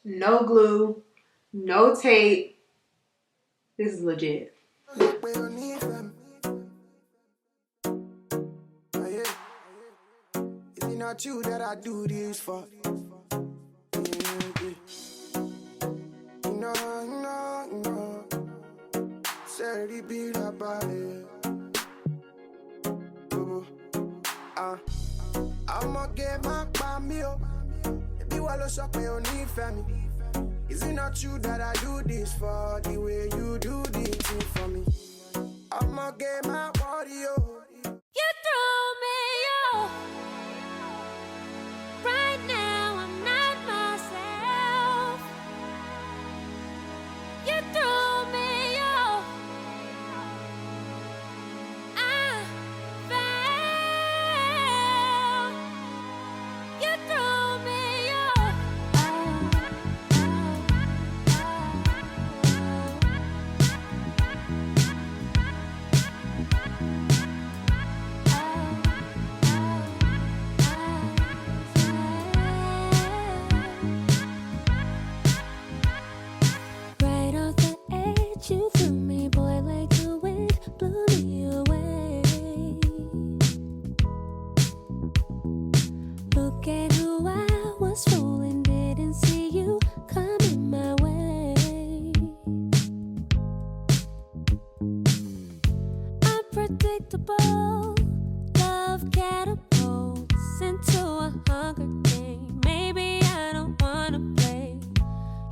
no glue, no tape. This is legit. Is it not you that I do this for? No. Saturday be la body. I'ma get my meal. Be well so pay on family. Is it not you that I do this for? The way you do this thing for me. I'ma get my body, oh. You threw me off. Right now I'm not myself. You threw me off. I fell. You threw me off. Right off the edge, you threw me, boy, like the wind blew me away. Look at who I was fooling, didn't see you coming my way. Unpredictable, love catapults into a hunger game. Maybe I don't wanna play.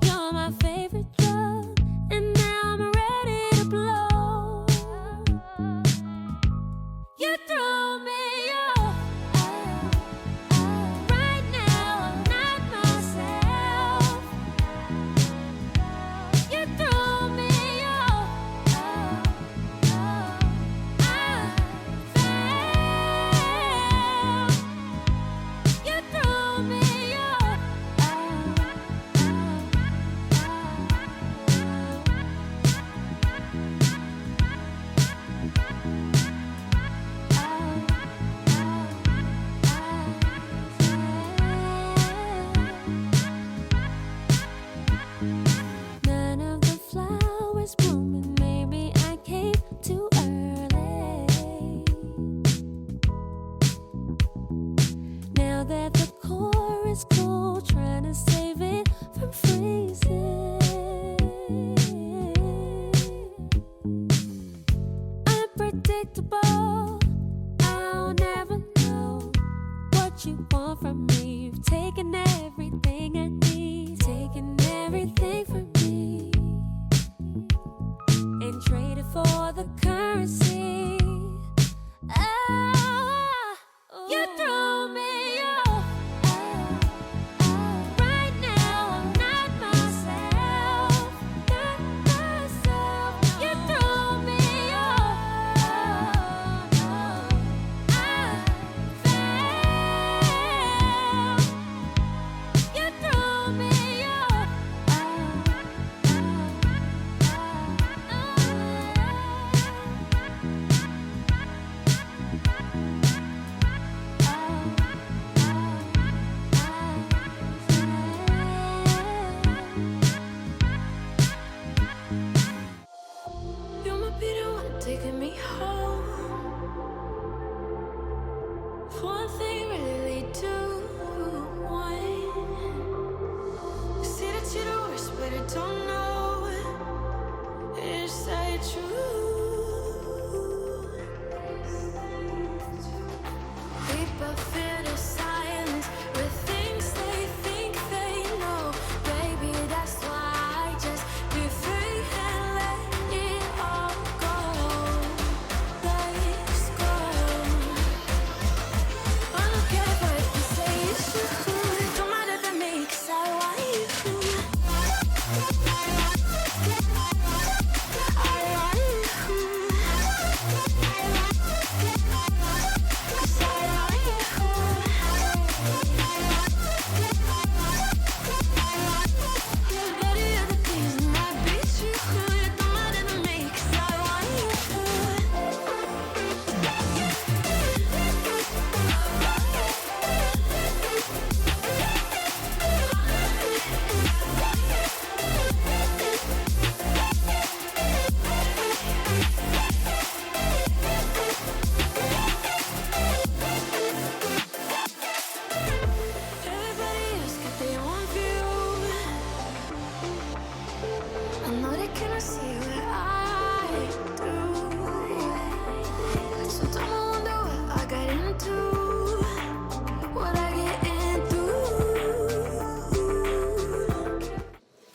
You're my favorite drug, and now I'm ready to blow. You threw me off. Right now I'm not myself. You threw me off. I fell. You threw me off. None of the flowers blooming, maybe I came too early. Now that the core is cool, trying to save it from freezing. Unpredictable, I'll never know what you want from me. You've taken everything I need, taken everything from me, and traded for the currency. Oh, you threw me off. Right now I'm not myself. Not myself. You threw me off. I fell. You threw me off. You might be the one taking me home. For one thing, really lead to one. You see that you're the worst, but I don't know. Is that true? People fear the silence with things they think they know. Baby, that's why I just be free and let it all go. Let's go. I don't care what you say, it's true. Don't matter to me, 'cause I want you.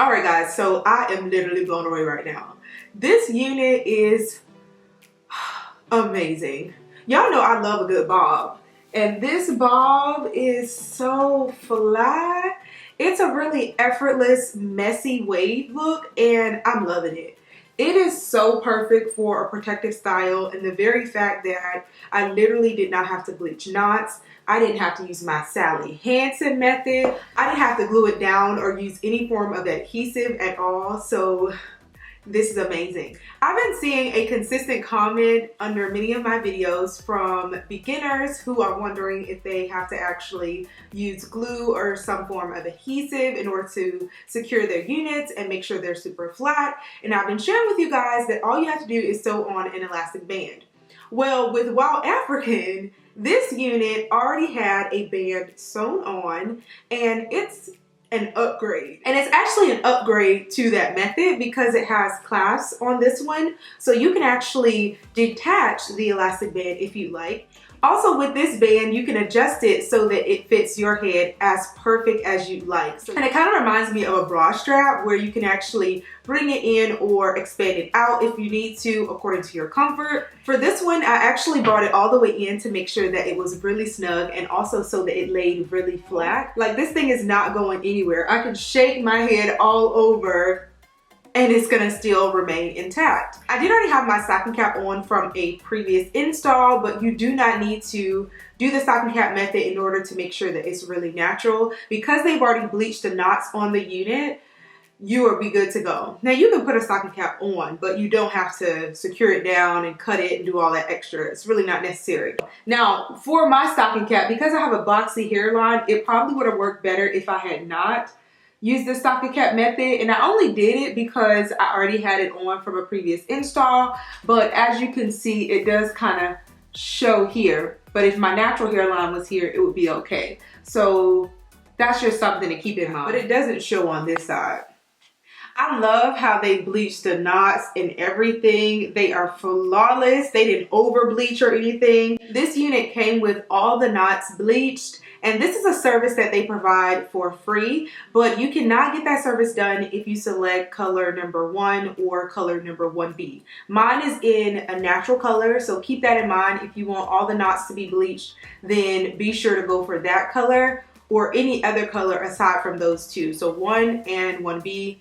Alright guys, so I am literally blown away right now. This unit is amazing. Y'all know I love a good bob. And this bob is so fly. It's a really effortless, messy wave look, and I'm loving it. It is so perfect for a protective style, and the very fact that I literally did not have to bleach knots. I didn't have to use my Sally Hansen method. I didn't have to glue it down or use any form of adhesive at all. So this is amazing. I've been seeing a consistent comment under many of my videos from beginners who are wondering if they have to actually use glue or some form of adhesive in order to secure their units and make sure they're super flat. And I've been sharing with you guys that all you have to do is sew on an elastic band. Well, with WowAfrican, this unit already had a band sewn on, and it's an upgrade. And it's actually an upgrade to that method because it has clasps on this one, so you can actually detach the elastic band if you like. Also with this band, you can adjust it so that it fits your head as perfect as you like. And it kind of reminds me of a bra strap where you can actually bring it in or expand it out if you need to according to your comfort. For this one, I actually brought it all the way in to make sure that it was really snug and also so that it laid really flat. Like, this thing is not going anywhere. I can shake my head all over and it's gonna still remain intact. I did already have my stocking cap on from a previous install, but you do not need to do the stocking cap method in order to make sure that it's really natural. Because they've already bleached the knots on the unit, you will be good to go. Now you can put a stocking cap on, but you don't have to secure it down and cut it and do all that extra. It's really not necessary. Now for my stocking cap, because I have a boxy hairline, it probably would have worked better if I had not use the stocking cap method, and I only did it because I already had it on from a previous install, but as you can see, it does kind of show here, but if my natural hairline was here, it would be okay. So that's just something to keep in mind, but it doesn't show on this side. I love how they bleached the knots and everything. They are flawless. They didn't over bleach or anything. This unit came with all the knots bleached, and this is a service that they provide for free, but you cannot get that service done if you select color number 1 or color number 1B. Mine is in a natural color, so keep that in mind. If you want all the knots to be bleached, then be sure to go for that color or any other color aside from those two. So 1 and 1B,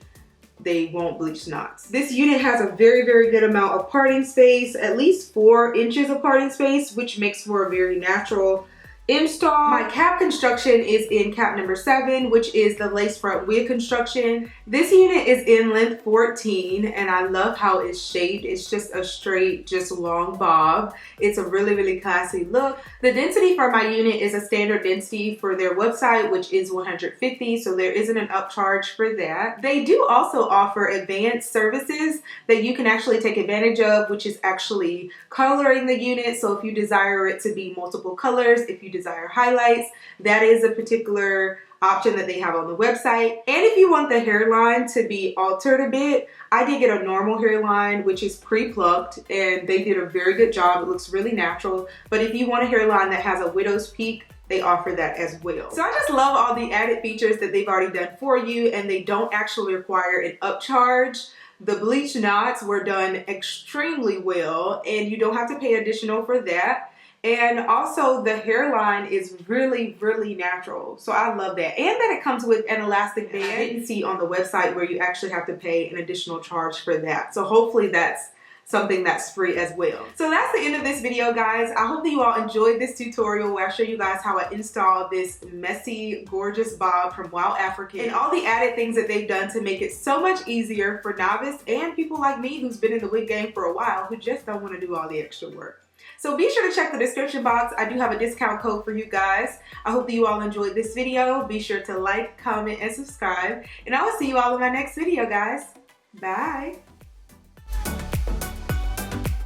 they won't bleach knots. This unit has a very, very good amount of parting space, at least 4 inches of parting space, which makes for a very natural install. My cap construction is in cap number 7, which is the lace front wig construction. This unit is in length 14, and I love how it's shaped. It's just a straight, just long bob. It's a really, really classy look. The density for my unit is a standard density for their website, which is 150, so there isn't an upcharge for that. They do also offer advanced services that you can actually take advantage of, which is actually coloring the unit. So if you desire it to be multiple colors, if you desire highlights, that is a particular option that they have on the website. And if you want the hairline to be altered a bit, I did get a normal hairline, which is pre-plucked, and they did a very good job. It looks really natural. But if you want a hairline that has a widow's peak, they offer that as well. So I just love all the added features that they've already done for you, and they don't actually require an upcharge. The bleach knots were done extremely well, and you don't have to pay additional for that. And also the hairline is really, really natural. So I love that. And that it comes with an elastic band. I didn't see on the website where you actually have to pay an additional charge for that. So hopefully that's something that's free as well. So that's the end of this video, guys. I hope that you all enjoyed this tutorial where I show you guys how I installed this messy, gorgeous bob from WowAfrican and all the added things that they've done to make it so much easier for novice and people like me who's been in the wig game for a while who just don't want to do all the extra work. So be sure to check the description box. I do have a discount code for you guys. I hope that you all enjoyed this video. Be sure to like, comment, and subscribe. And I will see you all in my next video, guys. Bye.